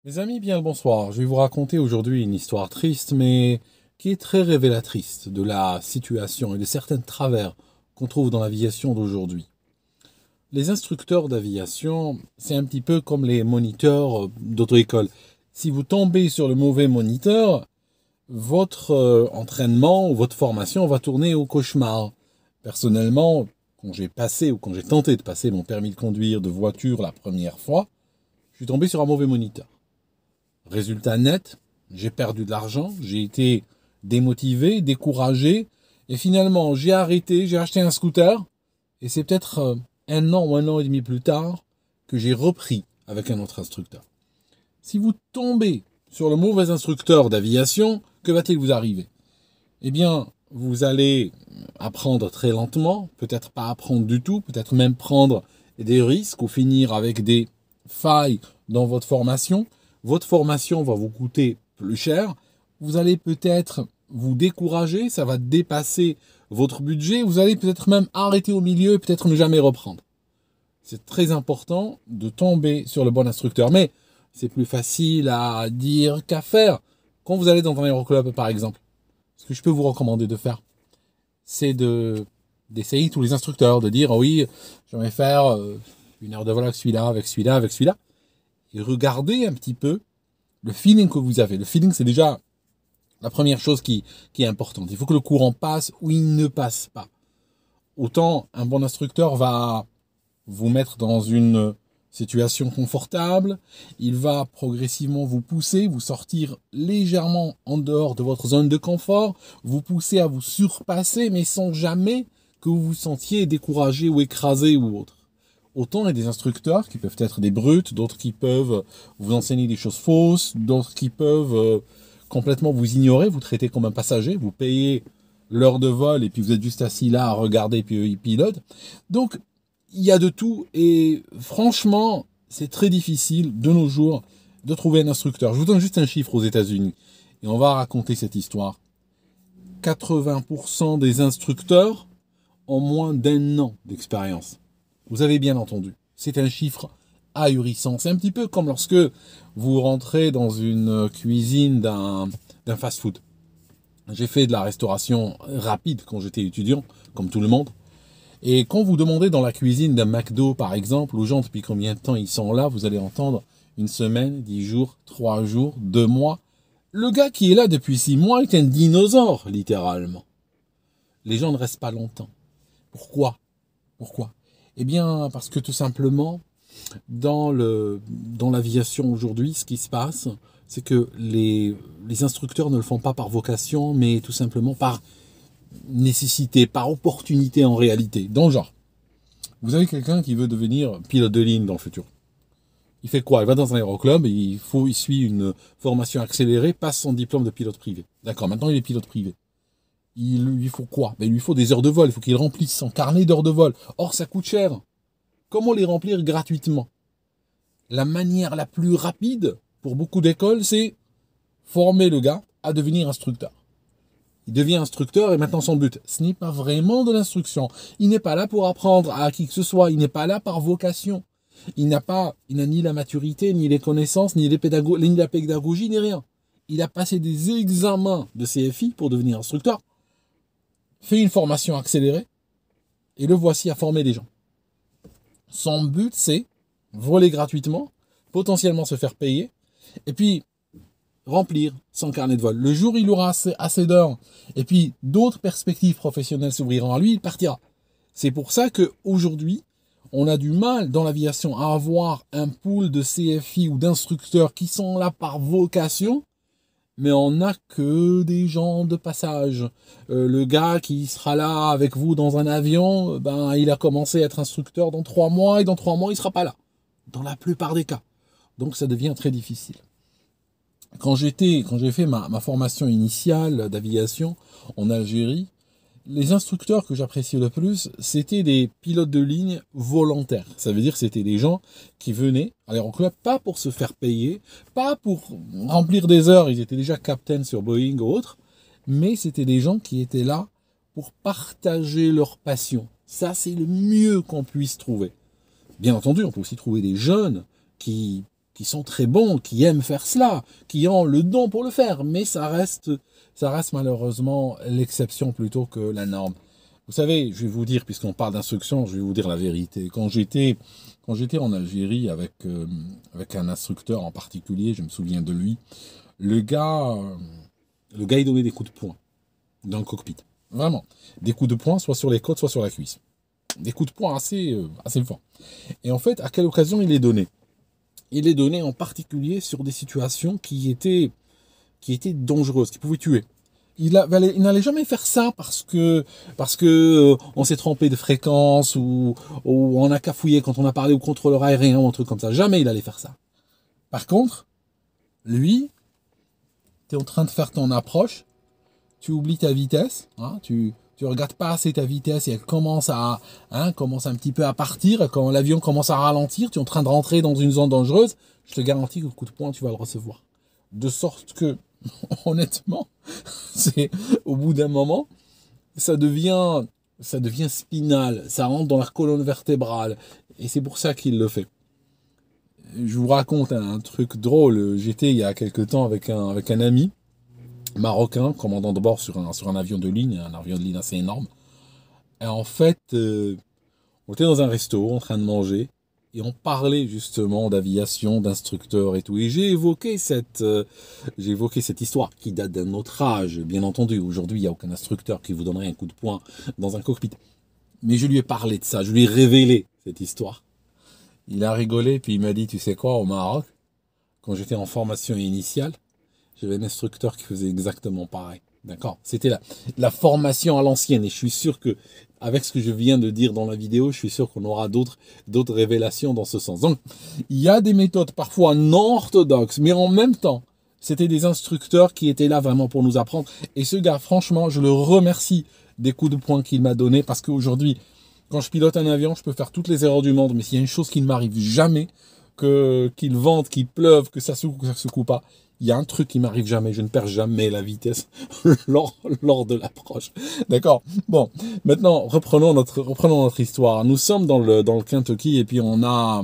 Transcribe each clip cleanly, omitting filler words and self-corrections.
Mes amis, bien le bonsoir. Je vais vous raconter aujourd'hui une histoire triste, mais qui est très révélatrice de la situation et de certains travers qu'on trouve dans l'aviation d'aujourd'hui. Les instructeurs d'aviation, c'est un petit peu comme les moniteurs d'auto-école. Si vous tombez sur le mauvais moniteur, votre entraînement ou votre formation va tourner au cauchemar. Personnellement, quand j'ai passé ou quand j'ai tenté de passer mon permis de conduire de voiture la première fois, je suis tombé sur un mauvais moniteur. Résultat net, j'ai perdu de l'argent, j'ai été démotivé, découragé, et finalement j'ai arrêté, j'ai acheté un scooter, et c'est peut-être un an ou un an et demi plus tard que j'ai repris avec un autre instructeur. Si vous tombez sur le mauvais instructeur d'aviation, que va-t-il vous arriver? Eh bien, vous allez apprendre très lentement, peut-être pas apprendre du tout, peut-être même prendre des risques ou finir avec des failles dans votre formation. Votre formation va vous coûter plus cher. Vous allez peut-être vous décourager, ça va dépasser votre budget. Vous allez peut-être même arrêter au milieu et peut-être ne jamais reprendre. C'est très important de tomber sur le bon instructeur. Mais c'est plus facile à dire qu'à faire. Quand vous allez dans un aéroclub, par exemple, ce que je peux vous recommander de faire, c'est d'essayer tous les instructeurs, de dire oui, j'aimerais faire une heure de vol avec celui-là, avec celui-là, avec celui-là, et regardez un petit peu le feeling que vous avez. Le feeling, c'est déjà la première chose qui est importante. Il faut que le courant passe ou il ne passe pas. Autant un bon instructeur va vous mettre dans une situation confortable, il va progressivement vous pousser, vous sortir légèrement en dehors de votre zone de confort, vous pousser à vous surpasser, mais sans jamais que vous vous sentiez découragé ou écrasé ou autre. Autant il y a des instructeurs qui peuvent être des brutes, d'autres qui peuvent vous enseigner des choses fausses, d'autres qui peuvent complètement vous ignorer, vous traiter comme un passager, vous payez l'heure de vol et puis vous êtes juste assis là à regarder puis ils pilotent. Donc il y a de tout et franchement, c'est très difficile de nos jours de trouver un instructeur. Je vous donne juste un chiffre aux États-Unis et on va raconter cette histoire. 80% des instructeurs ont moins d'un an d'expérience. Vous avez bien entendu. C'est un chiffre ahurissant. C'est un petit peu comme lorsque vous rentrez dans une cuisine d'un fast-food. J'ai fait de la restauration rapide quand j'étais étudiant, comme tout le monde. Et quand vous demandez dans la cuisine d'un McDo, par exemple, aux gens depuis combien de temps ils sont là, vous allez entendre une semaine, 10 jours, 3 jours, 2 mois. Le gars qui est là depuis 6 mois est un dinosaure, littéralement. Les gens ne restent pas longtemps. Pourquoi? Pourquoi? Eh bien, parce que tout simplement, dans l'aviation aujourd'hui, ce qui se passe, c'est que les instructeurs ne le font pas par vocation, mais tout simplement par nécessité, par opportunité en réalité. Dans le genre, vous avez quelqu'un qui veut devenir pilote de ligne dans le futur. Il fait quoi? Il va dans un aéroclub, il suit une formation accélérée, passe son diplôme de pilote privé. D'accord, maintenant il est pilote privé. Il lui faut quoi? Il lui faut des heures de vol, il faut qu'il remplisse son carnet d'heures de vol. Or, ça coûte cher. Comment les remplir gratuitement? La manière la plus rapide, pour beaucoup d'écoles, c'est former le gars à devenir instructeur. Il devient instructeur et maintenant son but, ce n'est pas vraiment de l'instruction. Il n'est pas là pour apprendre à qui que ce soit. Il n'est pas là par vocation. Il n'a ni la maturité, ni les connaissances, ni la pédagogie, ni rien. Il a passé des examens de CFI pour devenir instructeur, fait une formation accélérée et le voici à former des gens. Son but, c'est voler gratuitement, potentiellement se faire payer, et puis remplir son carnet de vol. Le jour où il aura assez d'heures, et puis d'autres perspectives professionnelles s'ouvriront à lui, il partira. C'est pour ça qu'aujourd'hui, on a du mal dans l'aviation à avoir un pool de CFI ou d'instructeurs qui sont là par vocation, mais on n'a que des gens de passage. Le gars qui sera là avec vous dans un avion, il a commencé à être instructeur dans 3 mois, et dans 3 mois, il sera pas là. Dans la plupart des cas. Donc ça devient très difficile. Quand j'ai fait ma formation initiale d'aviation en Algérie, les instructeurs que j'appréciais le plus, c'était des pilotes de ligne volontaires. Ça veut dire que c'était des gens qui venaient à l'aéroclub pas pour se faire payer, pas pour remplir des heures, ils étaient déjà captains sur Boeing ou autre, mais c'était des gens qui étaient là pour partager leur passion. Ça, c'est le mieux qu'on puisse trouver. Bien entendu, on peut aussi trouver des jeunes qui qui sont très bons, qui aiment faire cela, qui ont le don pour le faire, mais ça reste malheureusement l'exception plutôt que la norme. Vous savez, je vais vous dire, puisqu'on parle d'instruction, je vais vous dire la vérité. Quand j'étais en Algérie avec un instructeur en particulier, je me souviens de lui, le gars il donnait des coups de poing dans le cockpit. Vraiment. Des coups de poing, soit sur les côtes, soit sur la cuisse. Des coups de poing assez forts. Et en fait, à quelle occasion il les donnait? Il les donnait en particulier sur des situations qui étaient dangereuses, qui pouvaient tuer. Il n'allait jamais faire ça parce que on s'est trompé de fréquence ou on a cafouillé quand on a parlé au contrôleur aérien ou un truc comme ça. Jamais il allait faire ça. Par contre, lui, tu es en train de faire ton approche, tu oublies ta vitesse, hein, tu regardes pas assez ta vitesse et elle commence un petit peu à partir. Quand l'avion commence à ralentir, tu es en train de rentrer dans une zone dangereuse, je te garantis que le coup de poing, tu vas le recevoir. De sorte que, honnêtement, au bout d'un moment, ça devient spinal, ça rentre dans la colonne vertébrale. Et c'est pour ça qu'il le fait. Je vous raconte un truc drôle. J'étais il y a quelque temps avec un ami marocain, commandant de bord sur un avion de ligne, assez énorme. Et en fait, on était dans un resto en train de manger et on parlait justement d'aviation, d'instructeurs et tout. Et j'ai évoqué cette histoire qui date d'un autre âge, bien entendu. Aujourd'hui, il n'y a aucun instructeur qui vous donnerait un coup de poing dans un cockpit. Mais je lui ai parlé de ça, je lui ai révélé cette histoire. Il a rigolé, puis il m'a dit, tu sais quoi, au Maroc, quand j'étais en formation initiale, j'avais un instructeur qui faisait exactement pareil. D'accord? C'était la formation à l'ancienne. Et je suis sûr que, avec ce que je viens de dire dans la vidéo, je suis sûr qu'on aura d'autres révélations dans ce sens. Donc, il y a des méthodes parfois non orthodoxes, mais en même temps, c'était des instructeurs qui étaient là vraiment pour nous apprendre. Et ce gars, franchement, je le remercie des coups de poing qu'il m'a donnés parce qu'aujourd'hui, quand je pilote un avion, je peux faire toutes les erreurs du monde, mais s'il y a une chose qui ne m'arrive jamais, qu'il vente, qu'il pleuve, que ça se coupe pas, il y a un truc qui m'arrive jamais, je ne perds jamais la vitesse lors de l'approche. D'accord? Bon, maintenant, reprenons notre histoire. Nous sommes dans le Kentucky et puis on a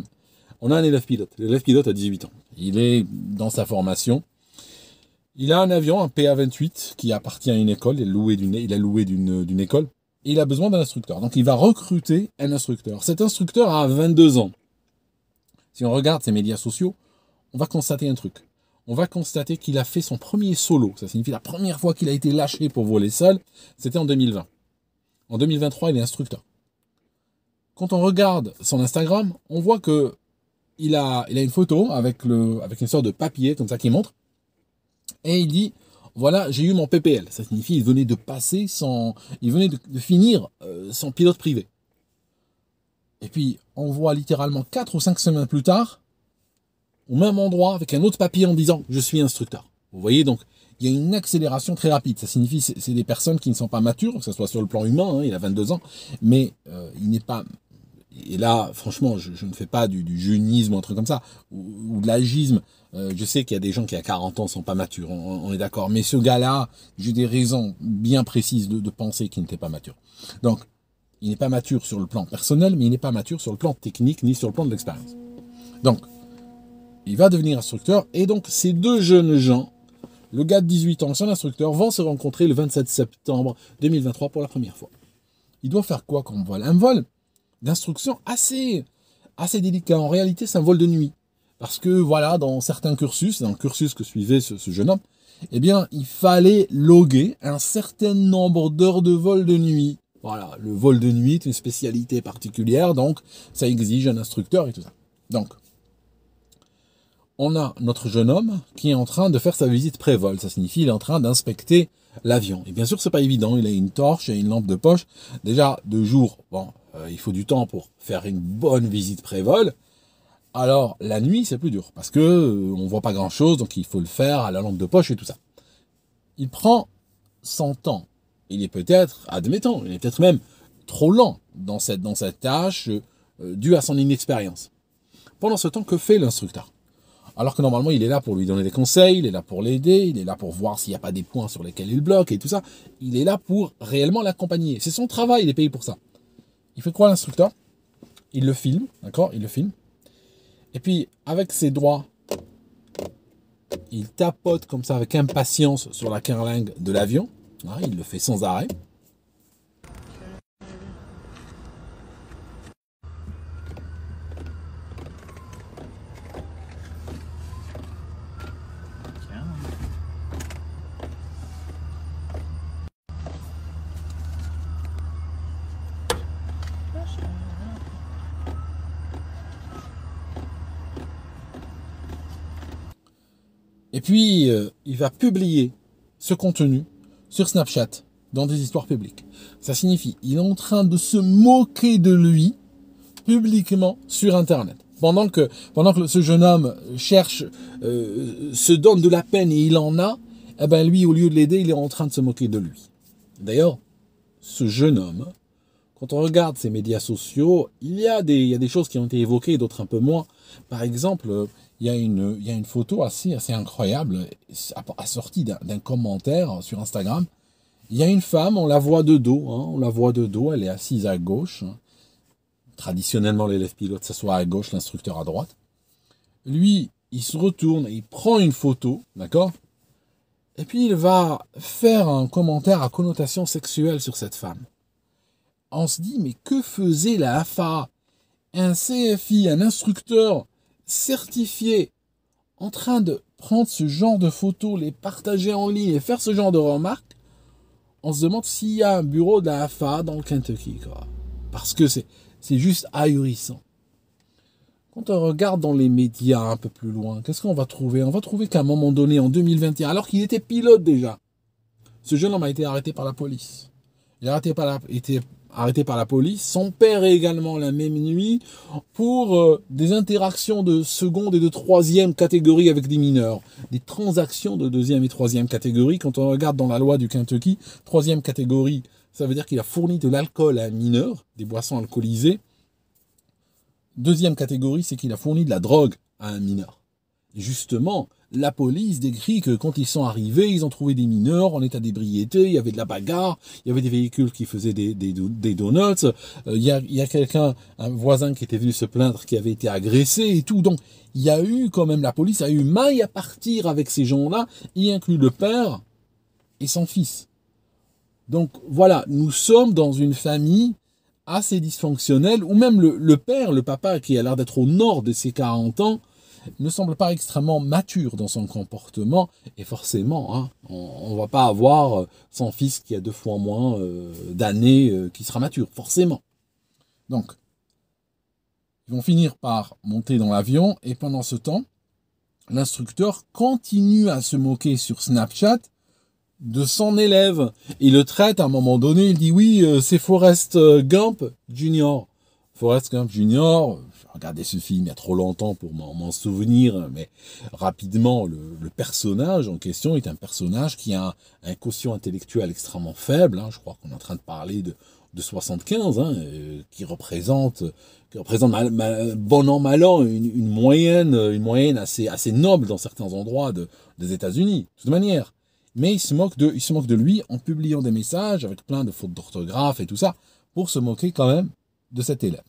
un élève pilote. L'élève pilote a 18 ans. Il est dans sa formation. Il a un avion, un PA-28, qui appartient à une école. Il a loué d'une école. Et il a besoin d'un instructeur. Donc, il va recruter un instructeur. Cet instructeur a 22 ans. Si on regarde ses médias sociaux, on va constater un truc. On va constater qu'il a fait son premier solo. Ça signifie la première fois qu'il a été lâché pour voler seul, c'était en 2020. En 2023, il est instructeur. Quand on regarde son Instagram, on voit que il a une photo avec une sorte de papier comme ça qui montre. Et il dit, voilà, j'ai eu mon PPL. Ça signifie qu'il venait de finir son pilote privé. Et puis, on voit littéralement 4 ou 5 semaines plus tard, au même endroit, avec un autre papier en disant « Je suis instructeur ». Vous voyez, donc, il y a une accélération très rapide. Ça signifie que c'est des personnes qui ne sont pas matures, que ce soit sur le plan humain, hein, il a 22 ans, mais il n'est pas... Et là, franchement, je ne fais pas du jeunisme ou un truc comme ça, ou de l'agisme. Je sais qu'il y a des gens qui à 40 ans ne sont pas matures, on est d'accord. Mais ce gars-là, j'ai des raisons bien précises de penser qu'il n'était pas mature. Donc, il n'est pas mature sur le plan personnel, mais il n'est pas mature sur le plan technique, ni sur le plan de l'expérience. Donc, il va devenir instructeur, et donc ces deux jeunes gens, le gars de 18 ans et son instructeur, vont se rencontrer le 27 septembre 2023 pour la première fois. Il doit faire quoi comme vol? Un vol d'instruction assez délicat. En réalité, c'est un vol de nuit. Parce que, voilà, dans certains cursus, dans le cursus que suivait ce jeune homme, eh bien, il fallait loguer un certain nombre d'heures de vol de nuit. Voilà, le vol de nuit est une spécialité particulière, donc ça exige un instructeur et tout ça. Donc, on a notre jeune homme qui est en train de faire sa visite pré-vol. Ça signifie qu'il est en train d'inspecter l'avion. Et bien sûr, c'est pas évident. Il a une torche et une lampe de poche. Déjà, de jour, bon, il faut du temps pour faire une bonne visite pré-vol. Alors, la nuit, c'est plus dur parce que on voit pas grand-chose, donc il faut le faire à la lampe de poche et tout ça. Il prend son temps. Il est peut-être, admettons, il est peut-être même trop lent dans cette tâche due à son inexpérience. Pendant ce temps, que fait l'instructeur? Alors que normalement, il est là pour lui donner des conseils, il est là pour l'aider, il est là pour voir s'il n'y a pas des points sur lesquels il bloque et tout ça. Il est là pour réellement l'accompagner. C'est son travail, il est payé pour ça. Il fait quoi l'instructeur? Il le filme, d'accord? Il le filme. Et puis, avec ses doigts il tapote comme ça avec impatience sur la carlingue de l'avion. Hein, il le fait sans arrêt. Et puis, il va publier ce contenu sur Snapchat dans des histoires publiques. Ça signifie il est en train de se moquer de lui publiquement sur Internet. Pendant que ce jeune homme cherche, se donne de la peine et il en a, eh ben lui, au lieu de l'aider, il est en train de se moquer de lui. D'ailleurs, ce jeune homme, quand on regarde ses médias sociaux, il y a des choses qui ont été évoquées, d'autres un peu moins. Par exemple, il y a une photo assez incroyable, assortie d'un commentaire sur Instagram. Il y a une femme, on la voit de dos, elle est assise à gauche. Hein. Traditionnellement, l'élève pilote s'assoit à gauche, l'instructeur à droite. Lui, il se retourne, il prend une photo, d'accord? Et puis il va faire un commentaire à connotation sexuelle sur cette femme. On se dit, mais que faisait la AFA, un CFI, un instructeur certifié, en train de prendre ce genre de photos, les partager en ligne et faire ce genre de remarques? On se demande s'il y a un bureau de la AFA dans le Kentucky, quoi. Parce que c'est juste ahurissant. Quand on regarde dans les médias un peu plus loin, qu'est-ce qu'on va trouver? On va trouver qu'à un moment donné, en 2021, alors qu'il était pilote déjà, ce jeune homme a été arrêté par la police. Il a été arrêté par la police. Son père est également la même nuit pour des interactions de seconde et de troisième catégorie avec des mineurs. Des transactions de deuxième et troisième catégorie. Quand on regarde dans la loi du Kentucky, troisième catégorie, ça veut dire qu'il a fourni de l'alcool à un mineur, des boissons alcoolisées. Deuxième catégorie, c'est qu'il a fourni de la drogue à un mineur. Et justement, la police décrit que quand ils sont arrivés, ils ont trouvé des mineurs en état d'ébriété, il y avait de la bagarre, il y avait des véhicules qui faisaient des donuts, il y a quelqu'un, un voisin qui était venu se plaindre qui avait été agressé et tout. Donc, il y a eu quand même, la police a eu maille à partir avec ces gens-là, y inclut le père et son fils. Donc voilà, nous sommes dans une famille assez dysfonctionnelle, où même le père, le papa, qui a l'air d'être au nord de ses 40 ans, ne semble pas extrêmement mature dans son comportement, et forcément, hein, on ne va pas avoir son fils qui a 2 fois moins d'années qui sera mature, forcément. Donc, ils vont finir par monter dans l'avion, et pendant ce temps, l'instructeur continue à se moquer sur Snapchat de son élève. Il le traite à un moment donné, il dit oui, c'est Forrest Gump Junior. Forrest Gump Junior, j'ai regardé ce film il y a trop longtemps pour m'en souvenir, mais rapidement, le personnage en question est un personnage qui a un quotient intellectuel extrêmement faible, hein, je crois qu'on est en train de parler de 75, hein, qui représente bon an, mal an, une moyenne assez noble dans certains endroits des États-Unis, de toute manière. Mais il se moque de lui en publiant des messages avec plein de fautes d'orthographe et tout ça, pour se moquer quand même de cet élève.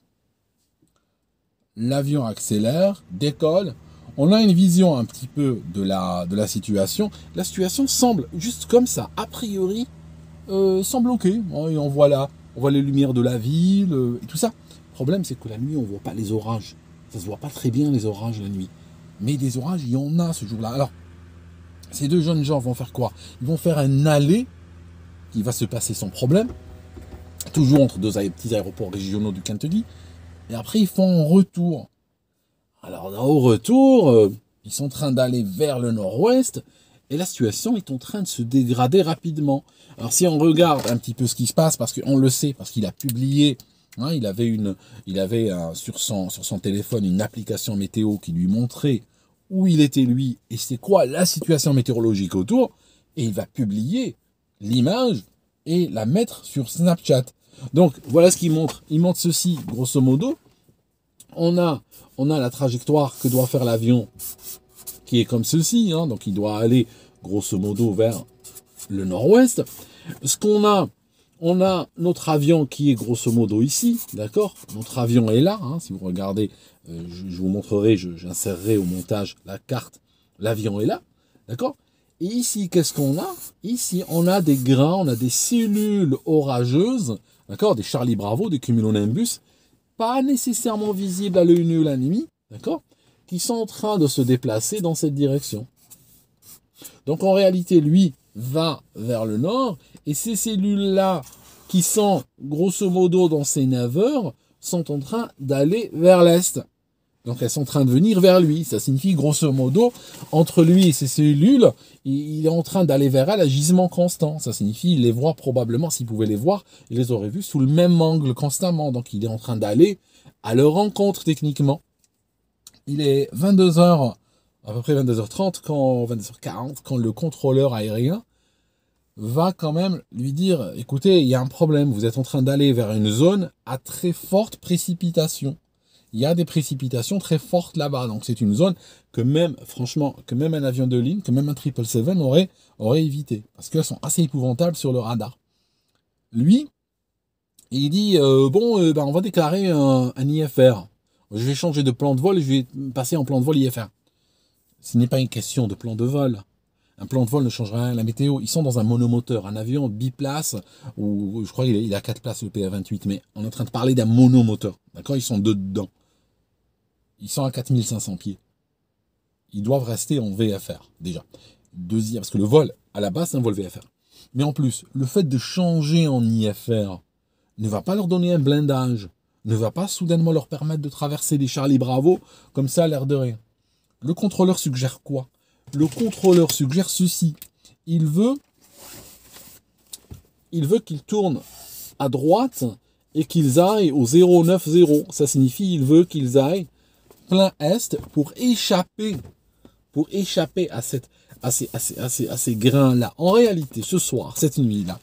L'avion accélère, décolle. On a une vision un petit peu de la situation. La situation semble, juste comme ça, a priori, semble ok. Et on voit les lumières de la ville et tout ça. Le problème, c'est que la nuit, on ne voit pas les orages. Ça se voit pas très bien, les orages, la nuit. Mais des orages, il y en a ce jour-là. Alors, ces 2 jeunes gens vont faire quoi? Ils vont faire un aller qui va se passer sans problème, toujours entre 2 petits aéroports régionaux du Kentucky, et après ils font un retour. Alors au retour, ils sont en train d'aller vers le nord-ouest, et la situation est en train de se dégrader rapidement. Alors si on regarde un petit peu ce qui se passe, parce qu'on le sait, parce qu'il a publié, hein, il avait sur son téléphone une application météo qui lui montrait où il était lui, et c'est quoi la situation météorologique autour, et il va publier l'image et la mettre sur Snapchat. Donc voilà ce qu'il montre. Il montre ceci, grosso modo. On a la trajectoire que doit faire l'avion, qui est comme ceci, hein, donc il doit aller grosso modo vers le nord-ouest. Ce qu'on a, on a notre avion qui est grosso modo ici, d'accord? Notre avion est là, hein, si vous regardez, je vous montrerai, j'insérerai au montage la carte, l'avion est là. D'accord? Et ici, qu'est-ce qu'on a? Ici, on a des grains, on a des cellules orageuses, d'accord? Des Charlie Bravo, des cumulonimbus, pas nécessairement visibles à l'œil nu la nuit, d'accord? Qui sont en train de se déplacer dans cette direction. Donc en réalité, lui va vers le nord, et ces cellules-là, qui sont grosso modo dans ses 9 heures, sont en train d'aller vers l'est. Donc elles sont en train de venir vers lui. Ça signifie grosso modo, entre lui et ses cellules, il est en train d'aller vers elle à gisement constant. Ça signifie il les voit probablement, s'il pouvait les voir, il les aurait vus sous le même angle constamment. Donc il est en train d'aller à leur rencontre techniquement. Il est 22h, à peu près 22h30, 22h40, quand le contrôleur aérien va quand même lui dire, écoutez, il y a un problème, vous êtes en train d'aller vers une zone à très forte précipitation. Il y a des précipitations très fortes là-bas, donc c'est une zone que même, franchement, que même un avion de ligne, que même un 777 aurait évité, parce qu'elles sont assez épouvantables sur le radar. Lui, il dit, on va déclarer un IFR. Je vais changer de plan de vol et je vais passer en plan de vol IFR. Ce n'est pas une question de plan de vol. Un plan de vol ne change rien à la météo. Ils sont dans un monomoteur, un avion biplace, ou je crois qu'il a 4 places le PA28, mais on est en train de parler d'un monomoteur. D'accord? Ils sont dedans. Ils sont à 4500 pieds. Ils doivent rester en VFR, déjà. Deuxième, parce que le vol, à la base, c'est un vol VFR. Mais en plus, le fait de changer en IFR ne va pas leur donner un blindage, ne va pas soudainement leur permettre de traverser des Charlie Bravo, comme ça, à l'air de rien. Le contrôleur suggère quoi? Le contrôleur suggère ceci. Il veut qu'ils tournent à droite et qu'ils aillent au 090. Ça signifie il veut qu'ils aillent plein est pour échapper à ces grains-là. En réalité, ce soir, cette nuit-là,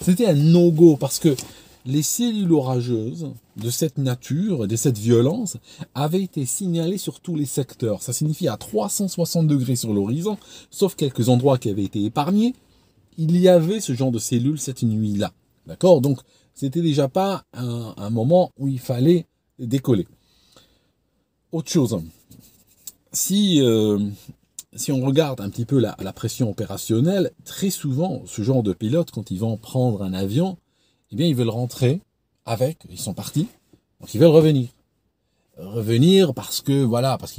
c'était un no-go parce que les cellules orageuses de cette nature, de cette violence, avaient été signalées sur tous les secteurs. Ça signifie à 360 degrés sur l'horizon, sauf quelques endroits qui avaient été épargnés, il y avait ce genre de cellules cette nuit-là. D'accord? Donc, c'était déjà pas un moment où il fallait décoller. Autre chose, si on regarde un petit peu la pression opérationnelle, très souvent, ce genre de pilotes, quand ils vont prendre un avion, eh bien, ils veulent rentrer avec, ils sont partis, donc ils veulent revenir. Revenir parce qu'il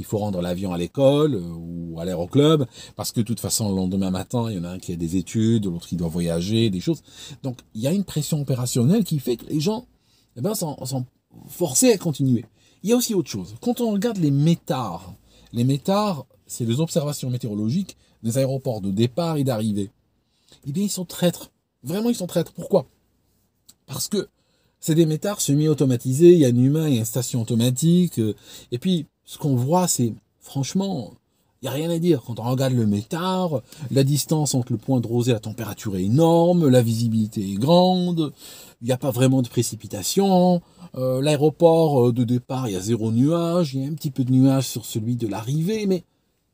faut rendre l'avion à l'école ou à l'aéroclub, parce que de toute façon, le lendemain matin, il y en a un qui a des études, l'autre qui doit voyager, des choses. Donc, il y a une pression opérationnelle qui fait que les gens sont forcés à continuer. Il y a aussi autre chose. Quand on regarde les métars, c'est les observations météorologiques des aéroports de départ et d'arrivée. Eh bien, ils sont traîtres. Vraiment, ils sont traîtres. Pourquoi? Parce que c'est des métars semi-automatisés, il y a un humain, il y a une station automatique. Et puis, ce qu'on voit, c'est, franchement, il n'y a rien à dire. Quand on regarde le métard, la distance entre le point de rosée et la température est énorme, la visibilité est grande, il n'y a pas vraiment de précipitation. L'aéroport de départ, il y a 0 nuage, il y a un petit peu de nuage sur celui de l'arrivée, mais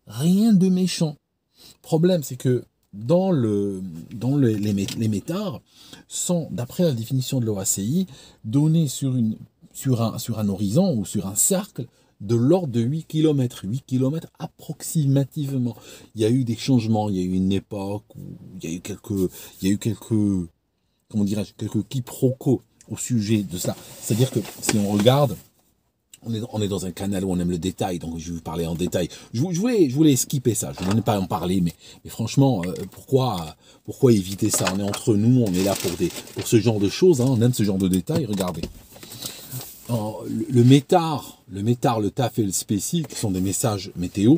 rien de méchant. Le problème, c'est que les métars sont, d'après la définition de l'OACI, donnés sur un horizon ou sur un cercle de l'ordre de 8 km. 8 km approximativement. Il y a eu des changements, il y a eu une époque où il y a eu quelques comment dirais-je, quelques quiproquos au sujet de cela. C'est-à-dire que si on regarde, on est dans un canal où on aime le détail, donc je vais vous parler en détail. Je voulais skipper ça, je ne voulais pas en parler, mais franchement, pourquoi éviter ça? On est entre nous, on est là pour ce genre de choses, hein, on aime ce genre de détails, regardez. Le métar, le TAF et le SPECI, qui sont des messages météo,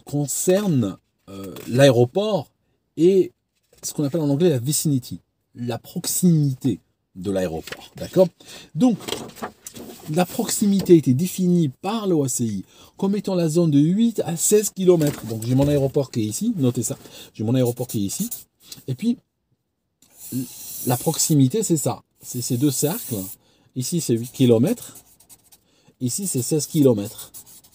concernent l'aéroport et ce qu'on appelle en anglais la vicinity, la proximité de l'aéroport, d'accord? Donc, la proximité a été définie par l'OACI comme étant la zone de 8 à 16 km. Donc j'ai mon aéroport qui est ici, notez ça, j'ai mon aéroport qui est ici, et puis la proximité c'est ça, c'est ces deux cercles, ici c'est 8 km, ici c'est 16 km,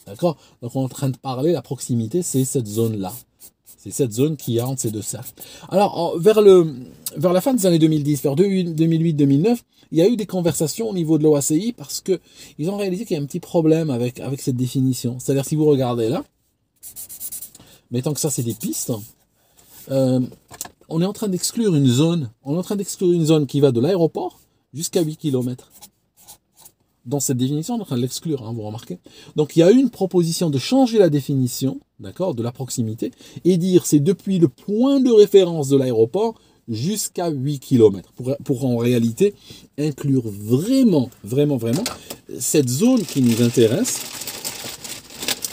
d'accord? Donc on est en train de parler, la proximité c'est cette zone-là. C'est cette zone qui a entre ces deux cercles. Alors, vers la fin des années 2010, vers 2008-2009, il y a eu des conversations au niveau de l'OACI parce qu'ils ont réalisé qu'il y a un petit problème avec cette définition. C'est-à-dire, si vous regardez là, mais tant que ça, c'est des pistes. On est en train d'exclure une zone. On est en train d'exclure une zone qui va de l'aéroport jusqu'à 8 km. Dans cette définition, on est en train de l'exclure, hein, vous remarquez. Donc il y a une proposition de changer la définition, d'accord, de la proximité, et dire c'est depuis le point de référence de l'aéroport jusqu'à 8 km. Pour en réalité inclure vraiment cette zone qui nous intéresse,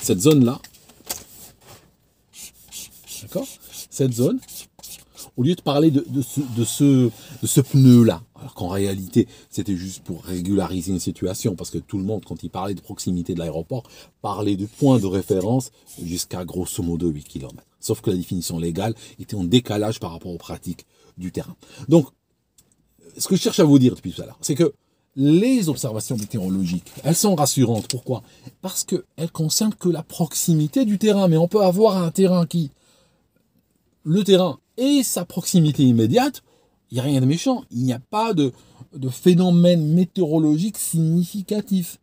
cette zone-là, d'accord, cette zone, au lieu de parler de ce pneu-là, alors qu'en réalité, c'était juste pour régulariser une situation, parce que tout le monde, quand il parlait de proximité de l'aéroport, parlait du point de référence jusqu'à grosso modo 8 km. Sauf que la définition légale était en décalage par rapport aux pratiques du terrain. Donc, ce que je cherche à vous dire depuis tout à l'heure, c'est que les observations météorologiques, elles sont rassurantes. Pourquoi? Parce qu'elles concernent que la proximité du terrain. Mais on peut avoir un terrain qui... Le terrain et sa proximité immédiate, il n'y a rien de méchant. Il n'y a pas de phénomène météorologique significatif.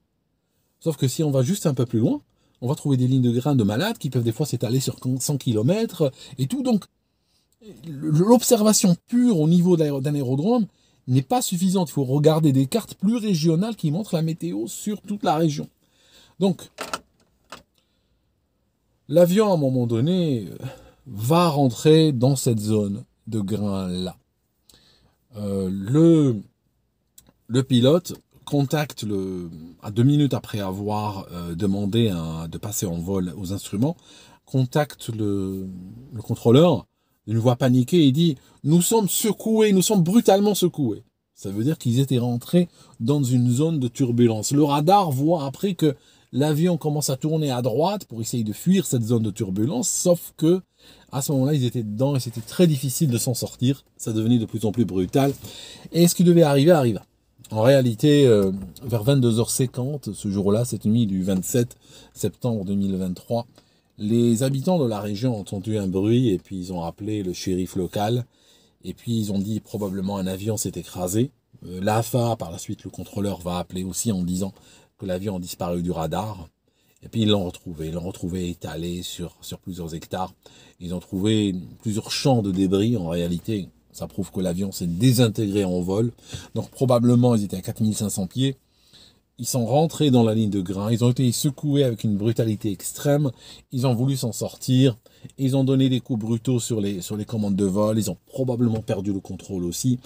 Sauf que si on va juste un peu plus loin, on va trouver des lignes de grains de malades qui peuvent des fois s'étaler sur 100 km et tout. Donc, l'observation pure au niveau d'un aérodrome n'est pas suffisante. Il faut regarder des cartes plus régionales qui montrent la météo sur toute la région. Donc, l'avion, à un moment donné, va rentrer dans cette zone de grains-là. Le pilote contacte, à 2 minutes après avoir demandé de passer en vol aux instruments, contacte le contrôleur d'une voix paniquée et dit « Nous sommes secoués, nous sommes brutalement secoués ». Ça veut dire qu'ils étaient rentrés dans une zone de turbulence. Le radar voit après que l'avion commence à tourner à droite pour essayer de fuir cette zone de turbulence, sauf que à ce moment-là, ils étaient dedans et c'était très difficile de s'en sortir. Ça devenait de plus en plus brutal. Et ce qui devait arriver, arriva. En réalité, vers 22h50, ce jour-là, cette nuit du 27 septembre 2023, les habitants de la région ont entendu un bruit et puis ils ont appelé le shérif local. Et puis ils ont dit probablement un avion s'est écrasé. L'AFA, par la suite, le contrôleur va appeler aussi en disant que l'avion a disparu du radar. Et puis ils l'ont retrouvé étalé sur plusieurs hectares. Ils ont trouvé plusieurs champs de débris. En réalité, ça prouve que l'avion s'est désintégré en vol. Donc probablement, ils étaient à 4500 pieds. Ils sont rentrés dans la ligne de grain. Ils ont été secoués avec une brutalité extrême. Ils ont voulu s'en sortir. Ils ont donné des coups brutaux sur les commandes de vol. Ils ont probablement perdu le contrôle aussi.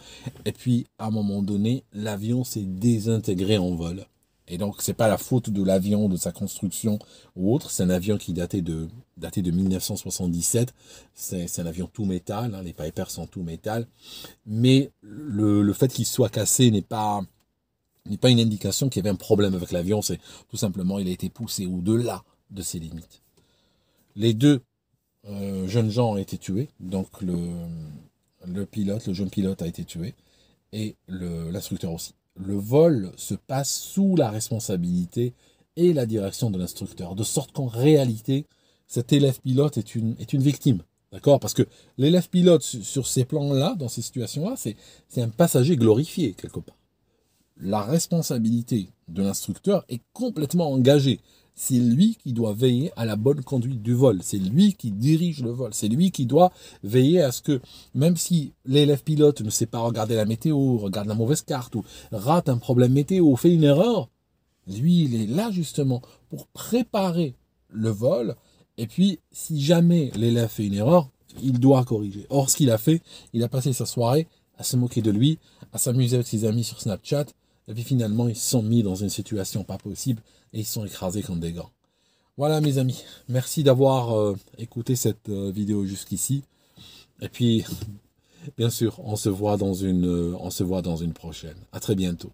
Et puis, à un moment donné, l'avion s'est désintégré en vol. Et donc, c'est pas la faute de l'avion, de sa construction ou autre. C'est un avion qui datait de 1977. C'est un avion tout métal. Hein, les Piper sont tout métal. Mais le fait qu'il soit cassé n'est pas une indication qu'il y avait un problème avec l'avion. C'est tout simplement, il a été poussé au-delà de ses limites. Les deux jeunes gens ont été tués. Donc, le jeune pilote a été tué. Et l'instructeur aussi. Le vol se passe sous la responsabilité et la direction de l'instructeur, de sorte qu'en réalité, cet élève pilote est une victime, d'accord? Parce que l'élève pilote, sur ces plans-là, dans ces situations-là, c'est un passager glorifié, quelque part. La responsabilité de l'instructeur est complètement engagée. C'est lui qui doit veiller à la bonne conduite du vol. C'est lui qui dirige le vol. C'est lui qui doit veiller à ce que, même si l'élève pilote ne sait pas regarder la météo, regarde la mauvaise carte ou rate un problème météo, fait une erreur, lui, il est là justement pour préparer le vol. Et puis, si jamais l'élève fait une erreur, il doit corriger. Or, ce qu'il a fait, il a passé sa soirée à se moquer de lui, à s'amuser avec ses amis sur Snapchat. Et puis finalement, ils se sont mis dans une situation pas possible et ils se sont écrasés comme des gants. Voilà mes amis, merci d'avoir écouté cette vidéo jusqu'ici. Et puis, bien sûr, on se voit dans une prochaine. À très bientôt.